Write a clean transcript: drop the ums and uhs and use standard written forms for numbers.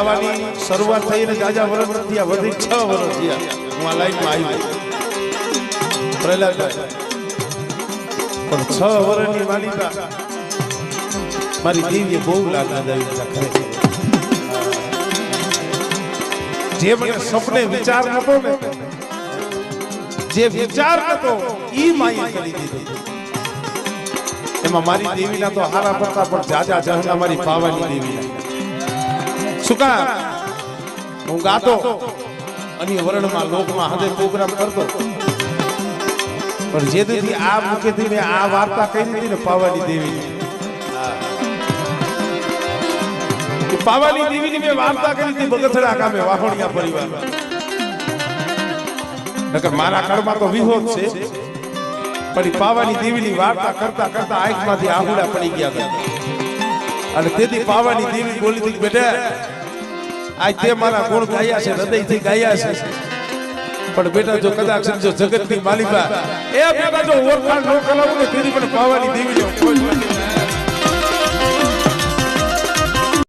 આવવાની શરૂઆત થઈને જાજા વર્ષ થયા, વધી 6 વર્ષ થયા હું આ લાઈનમાં આવ્યો પ્રહલાદભાઈ, પણ 6 વર્ષની માલિકા મારી દેવીએ બહુ લાગણી આવી ખરેખર. જે મને સપને વિચાર નતો ને, જે વિચાર નતો ઈ માયા કરી દીધો. એમાં મારી દેવીના તો હારા પડતા પણ જાજા જહના મારી પાવાની દેવીના. શું કામ હું ગાતો અને વર્ણમાં લોકમાં હદે પ્રોગ્રામ કરતો, પણ જે દીધી આ મુખેથી મેં આ વાર્તા કહી દીધી ને પાવાની દેવી, પાવાની દેવીની મેં વાર્તા કરી હતી બગથડા ગામે વાહોણિયા પરિવાર. નકર મારા ઘરમાં તો વિહોદ છે, પણ પાવાની દેવીની વાર્તા કરતા કરતા આંખમાંથી આહુડા પડી ગયા હતા. અને તેથી પાવાની દેવી બોલી હતી, બેટા આજ તે મારા ગુણ ગાયા છે, હૃદયથી ગાયા છે, પણ બેટા જો કદાચ જો જગતની માલિકા એ બેટા જો ઓળખાણ ન કરાવું ને તેથી પણ પાવાની દેવી